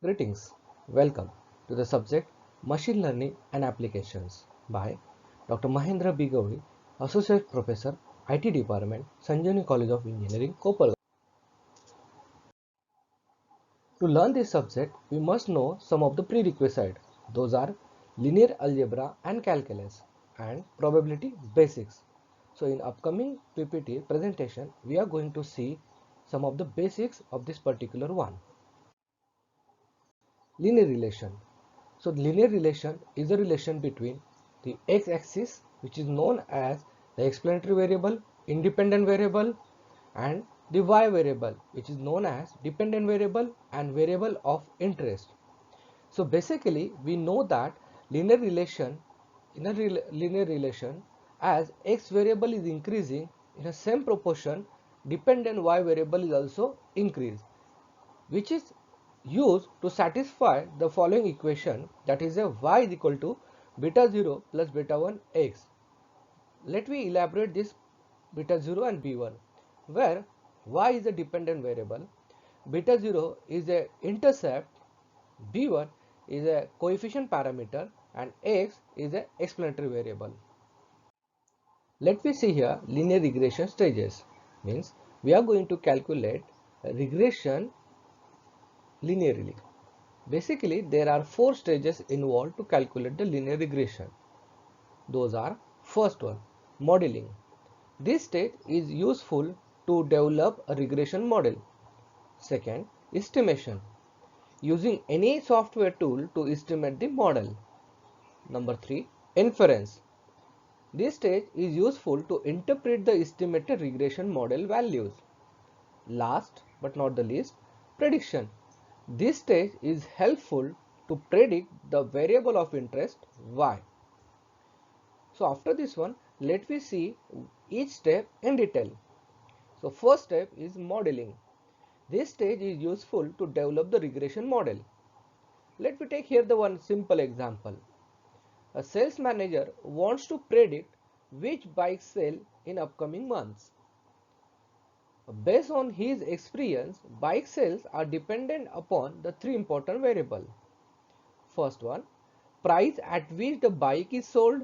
Greetings. Welcome to the subject Machine Learning and Applications by Dr. Mahendra B. Gauri, Associate Professor, IT Department, Sanjani College of Engineering, Koppal. To learn this subject, we must know some of the prerequisites. Those are linear algebra and calculus and probability basics. So in upcoming PPT presentation, we are going to see some of the basics of this particular one. Linear relation. So linear relation is a relation between the x-axis, which is known as the explanatory variable, independent variable, and the y variable, which is known as dependent variable and variable of interest. So basically we know that linear relation in a linear relation, as x variable is increasing in a same proportion, dependent y variable is also increased, which is used to satisfy the following equation, that is a y is equal to beta 0 plus beta 1 x. Let me elaborate this beta 0 and b1, where y is a dependent variable, beta 0 is a intercept, b1 is a coefficient parameter, and x is a explanatory variable. Let me see here linear regression stages. Means we are going to calculate regression linearly. Basically, there are four stages involved to calculate the linear regression. Those are: first one, modeling. This stage is useful to develop a regression model. Second, estimation. Using any software tool to estimate the model. Number 3, inference. This stage is useful to interpret the estimated regression model values. Last but not the least, prediction. This stage is helpful to predict the variable of interest y. So after this one, let me see each step in detail. So first step is modeling. This stage is useful to develop the regression model. Let me take here the one simple example. A sales manager wants to predict which bikes sell in upcoming months. Based on his experience, bike sales are dependent upon the three important variables. First one, price at which the bike is sold,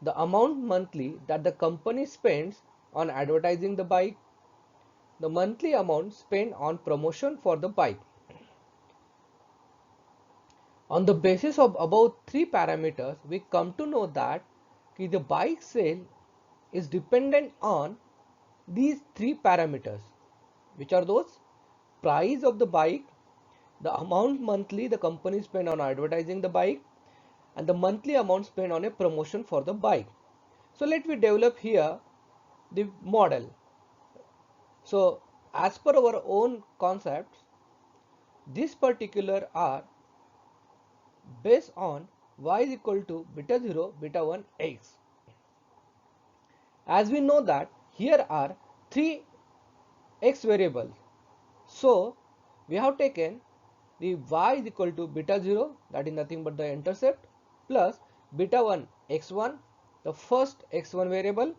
the amount monthly that the company spends on advertising the bike, the monthly amount spent on promotion for the bike. On the basis of above three parameters, we come to know that the bike sale is dependent on these three parameters. Which are those? Price of the bike, the amount monthly the company spend on advertising the bike, and the monthly amount spent on a promotion for the bike. So let me develop here the model. So as per our own concepts, this particular are based on y is equal to beta 0 beta 1 x. As we know that here are three x variables, so we have taken the y is equal to beta 0, that is nothing but the intercept, plus beta 1 x1, the first x1 variable,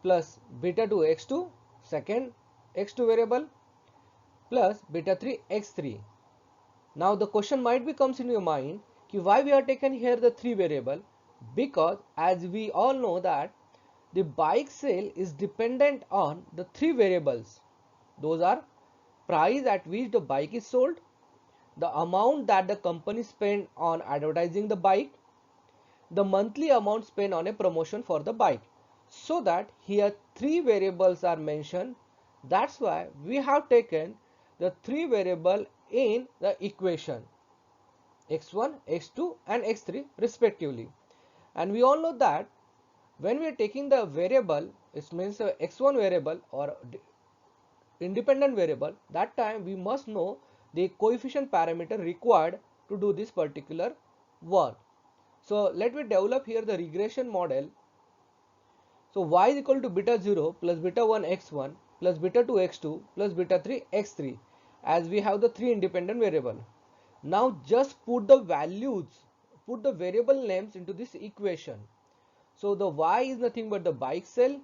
plus beta 2 x2, second x2 variable, plus beta 3 x3. Now the question might be comes in your mind, why we are taken here the three variable? Because as we all know that the bike sale is dependent on the three variables. Those are price at which the bike is sold, the amount that the company spent on advertising the bike, the monthly amount spent on a promotion for the bike. So that here three variables are mentioned. That's why we have taken the three variable in the equation, x1, x2 and x3 respectively. And we all know that when we are taking the variable, it means x1 variable or independent variable, that time we must know the coefficient parameter required to do this particular work. So let me develop here the regression model. So y is equal to beta 0 plus beta 1 x1 plus beta 2 x2 plus beta 3 x3, as we have the three independent variable. Now just put the values, put the variable names into this equation. So the y is nothing but the bike sale,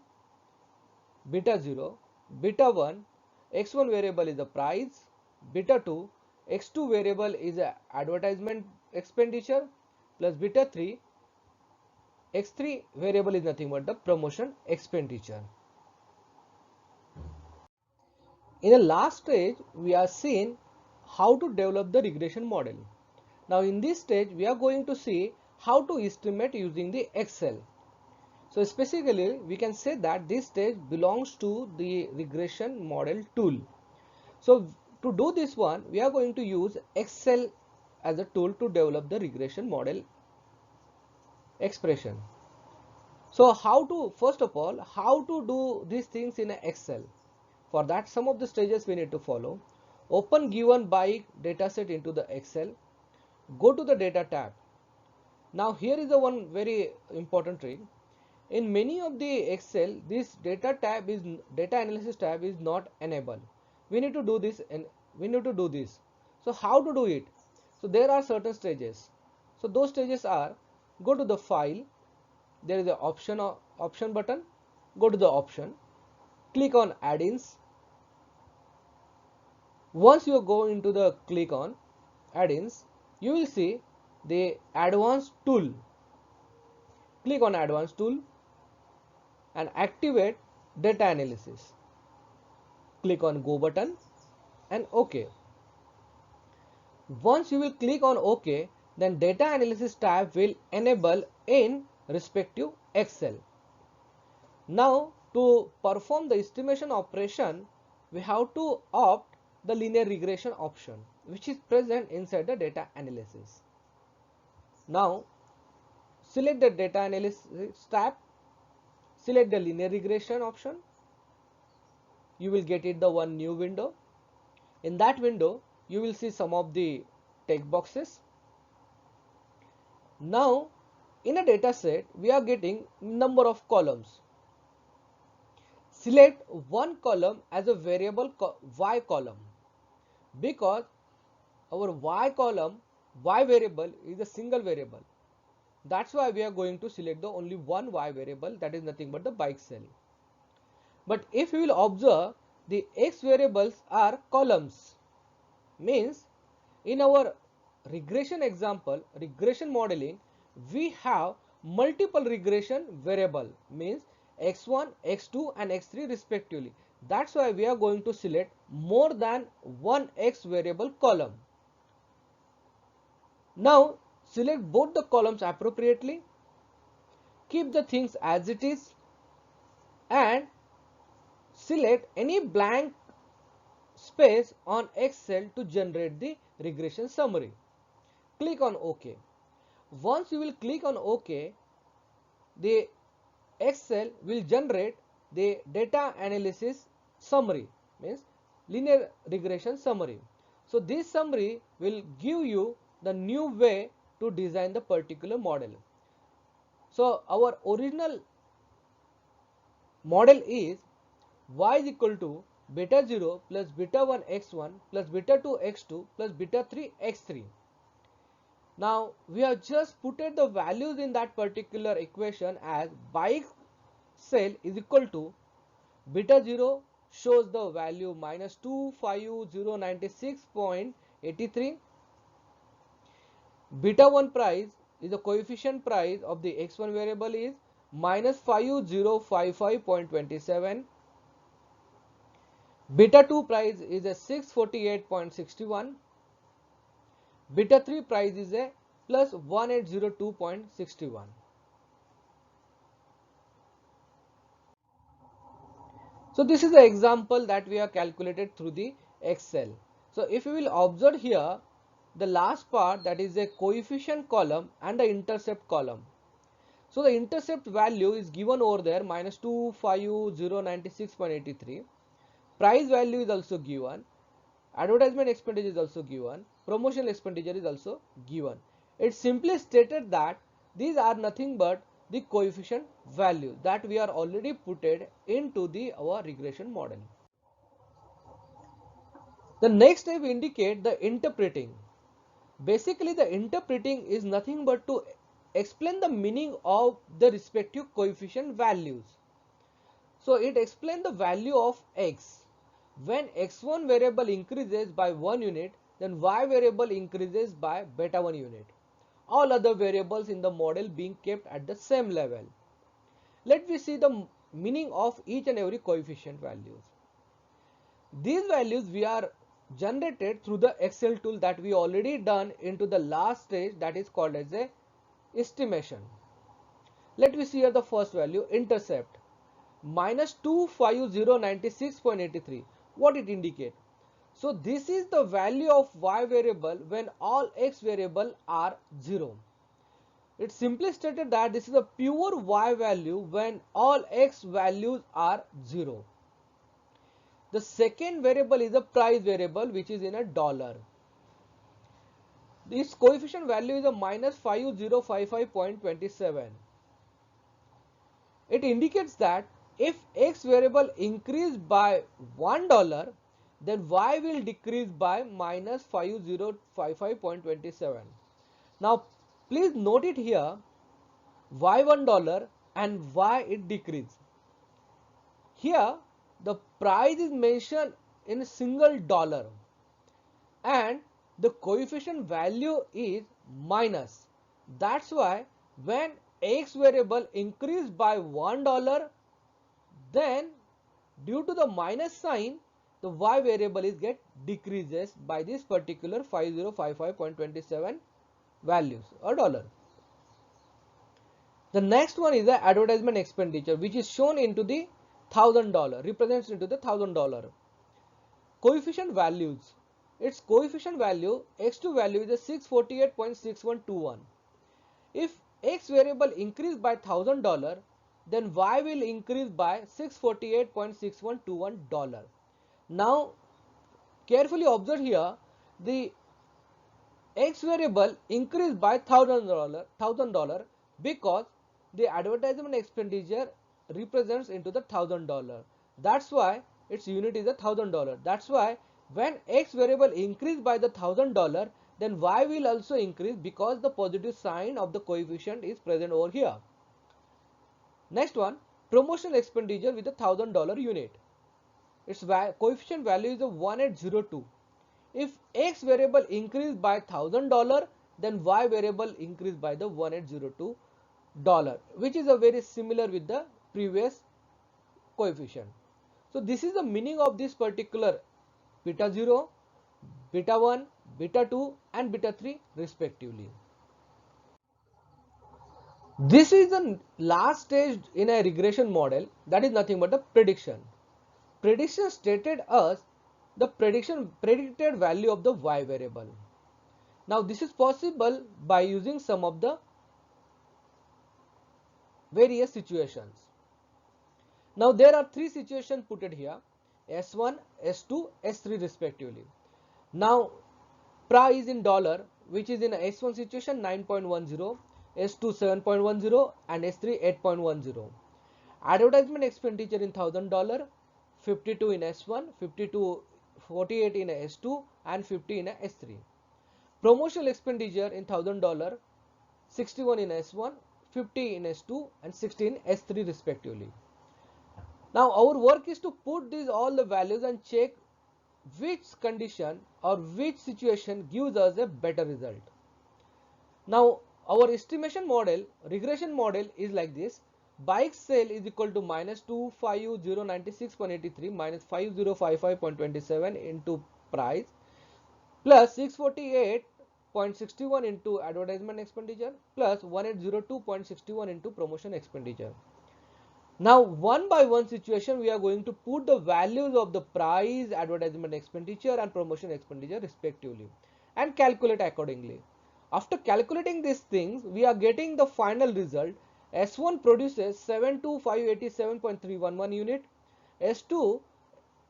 beta 0, beta 1, x1 variable is the price, beta 2 x2 variable is a advertisement expenditure plus beta 3, x3 variable is nothing but the promotion expenditure. In the last stage, we are seeing how to develop the regression model. Now in this stage, we are going to see how to estimate using the Excel. So specifically, we can say that this stage belongs to the regression model tool. So to do this one, we are going to use Excel as a tool to develop the regression model expression. So first of all, how to do these things in Excel? For that, some of the stages we need to follow. Open given by dataset into the Excel. Go to the data tab. Now here is the one very important trick. In many of the Excel, this data analysis tab is not enabled. We need to do this and we need to do this. So how to do it? So there are certain stages. So those stages are: go to the file, there is the option button, go to the option, click on add-ins. Once you go into the click on add-ins, you will see the advanced tool. Click on advanced tool and activate data analysis. Click on go button and OK. Once you will click on OK, then data analysis tab will enable in respective Excel. Now to perform the estimation operation, we have to opt the linear regression option, which is present inside the data analysis. Now select the data analysis tab, select the linear regression option. You will get it the one new window. In that window, you will see some of the text boxes. Now in a data set, we are getting number of columns. Select one column as a variable y column, because our y variable is a single variable. That's why we are going to select the only one y variable, that is nothing but the bike cell. But if you will observe, the x variables are columns. Means in our regression example, regression modeling, we have multiple regression variable, means x1, x2 and x3 respectively. That's why we are going to select more than one x variable column. Now select both the columns appropriately, keep the things as it is, and select any blank space on Excel to generate the regression summary. Click on OK. Once you will click on OK, the Excel will generate the data analysis summary, means linear regression summary. So this summary will give you the new way to design the particular model. So our original model is y is equal to beta 0 plus beta 1 x1 plus beta 2 x2 plus beta 3 x3. Now we have just put the values in that particular equation as bike cell is equal to beta 0 shows the value minus 25096.83. Beta 1 price is the coefficient price of the x1 variable is minus 5055.27. Beta 2 price is a 648.61. Beta 3 price is a plus 1802.61. So this is the example that we have calculated through the Excel. So if you will observe here, the last part, that is a coefficient column and the intercept column. So the intercept value is given over there, minus 25096.83. Price value is also given. Advertisement expenditure is also given. Promotional expenditure is also given. It simply stated that these are nothing but the coefficient value that we are already put into our regression model. The next step indicate the interpreting. Basically, the interpreting is nothing but to explain the meaning of the respective coefficient values. So it explains the value of x. When x1 variable increases by 1 unit, then y variable increases by beta 1 unit. All other variables in the model being kept at the same level. Let me see the meaning of each and every coefficient values. These values we are generated through the Excel tool that we already done into the last stage, that is called as a estimation. Let me see here the first value, intercept minus 25096.83. What it indicate? So this is the value of y variable when all x variable are 0. It simply stated that this is a pure y value when all x values are 0. The second variable is a price variable, which is in a dollar. This coefficient value is a minus 5055.27. It indicates that if x variable increase by $1, then y will decrease by minus 5055.27. Now please note it here, why $1 and why it decrease. Here the price is mentioned in single dollar and the coefficient value is minus. That's why when x variable increase by $1, then due to the minus sign the y variable is get decreases by this particular 5055.27 values or dollar. The next one is the advertisement expenditure, which is shown into the $1,000, represents into the $1,000. Coefficient values. Its coefficient value, x2 value is a 648.6121. If x variable increase by $1,000, then y will increase by $648.6121. Now carefully observe here, the x variable increased by $1,000 because the advertisement expenditure represents into the $1,000. That's why its unit is a $1,000. That's why when x variable increased by the $1,000, then y will also increase because the positive sign of the coefficient is present over here. Next one, promotional expenditure with a $1,000 unit. Its coefficient value is a 1802. If x variable increased by $1,000, then y variable increased by the $1802, which is a very similar with the previous coefficient. So this is the meaning of this particular beta 0, beta 1, beta 2 and beta 3 respectively. This is the last stage in a regression model, that is nothing but a prediction. Prediction stated us the predicted value of the y variable. Now this is possible by using some of the various situations. Now there are three situations put it here, S1, S2, S3 respectively. Now price in dollar, which is in S1 situation 9.10, S2 7.10 and S3 8.10. Advertisement expenditure in $1,000, 52 in S1, 48 in S2 and 50 in S3. Promotional expenditure in $1,000, 61 in S1, 50 in S2 and 16 in S3 respectively. Now our work is to put these all the values and check which condition or which situation gives us a better result. Now our estimation model, regression model is like this. Bike sale is equal to minus 25096.83 minus 5055.27 into price plus 648.61 into advertisement expenditure plus 1802.61 into promotion expenditure. Now one by one situation we are going to put the values of the price, advertisement expenditure and promotion expenditure respectively and calculate accordingly. After calculating these things, we are getting the final result. S1 produces 72587.311 unit, S2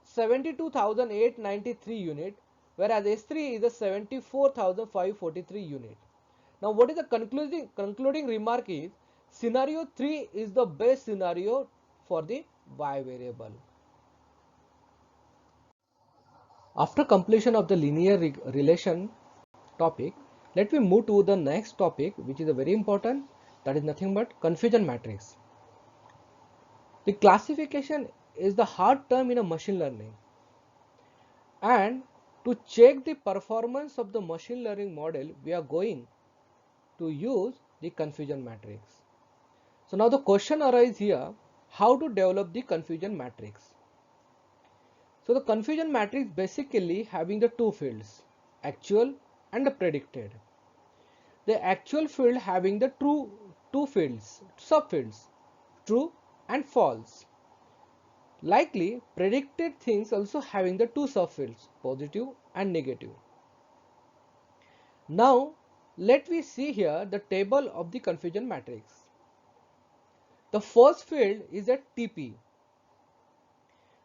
72,893 unit, whereas S3 is a 74,543 unit. Now what is the concluding remark is, scenario 3 is the best scenario for the y variable. After completion of the linear relation topic, let me move to the next topic, which is a very important, that is nothing but confusion matrix. The classification is the hard term in a machine learning, and To check the performance of the machine learning model, we are going to use the confusion matrix. So now the question arises here, how to develop the confusion matrix? So the confusion matrix basically having the two fields, actual and the predicted. The actual field having the two fields, subfields, true and false. Likely predicted things also having the two subfields, positive and negative. Now let we see here the table of the confusion matrix. The first field is a TP.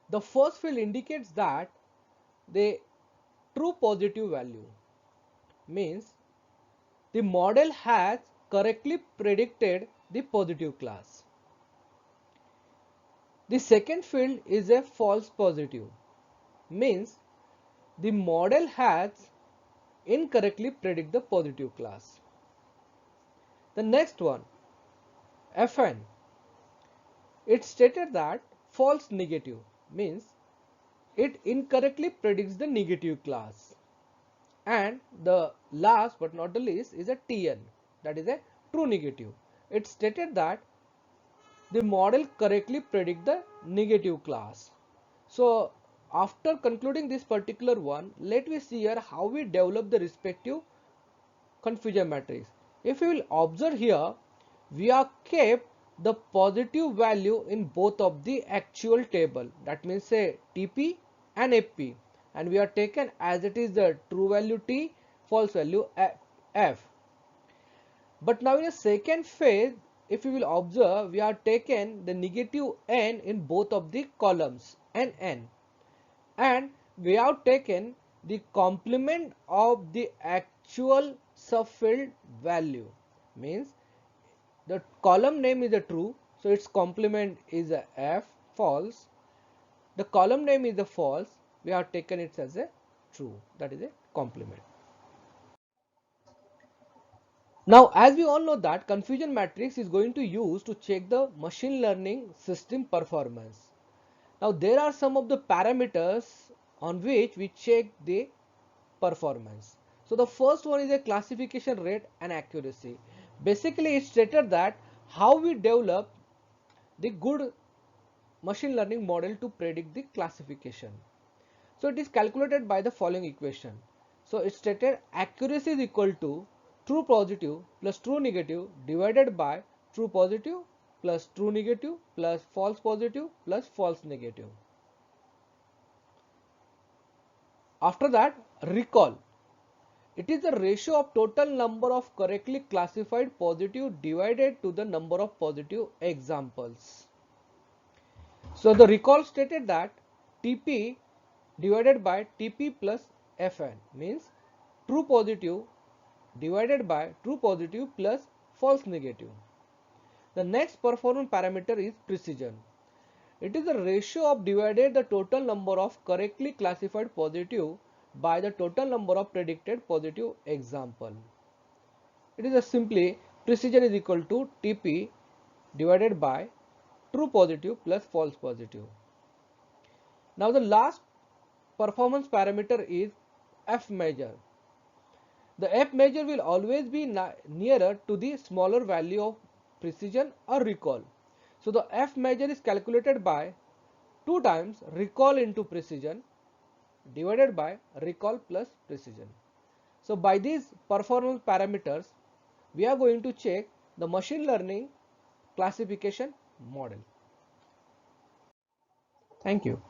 The first field indicates that the true positive value means the model has correctly predicted the positive class. The second field is a false positive, means the model has incorrectly predicted the positive class. The next one, Fn, it stated that false negative, means it incorrectly predicts the negative class. And the last but not the least is a Tn, that is a true negative. It stated that the model correctly predict the negative class. So after concluding this particular one, let me see here how we develop the respective confusion matrix. If you will observe here, we have kept the positive value in both of the actual table, that means say TP and FP, and we are taken as it is the true value T, false value F. But now in a second phase, if you will observe, we are taken the negative n in both of the columns n, and we have taken the complement of the actual subfield value, means the column name is a true, so its complement is a F, false. The column name is a false, we have taken it as a true, that is a complement. Now as we all know that confusion matrix is going to use to check the machine learning system performance. Now there are some of the parameters on which we check the performance. So the first one is a classification rate and accuracy. Basically it stated that how we develop the good machine learning model to predict the classification. So it is calculated by the following equation. So it stated accuracy is equal to true positive plus true negative divided by true positive plus true negative plus false positive plus false negative. After that, recall. It is the ratio of total number of correctly classified positive divided to the number of positive examples. So the recall stated that TP divided by TP plus Fn means true positive divided by true positive plus false negative. The next performance parameter is precision. It is the ratio of divided the total number of correctly classified positive by the total number of predicted positive example. It is a simply precision is equal to TP divided by true positive plus false positive. Now the last performance parameter is F measure. The F measure will always be nearer to the smaller value of precision or recall. So the F measure is calculated by 2 times recall into precision divided by recall plus precision. So by these performance parameters, we are going to check the machine learning classification model. Thank you.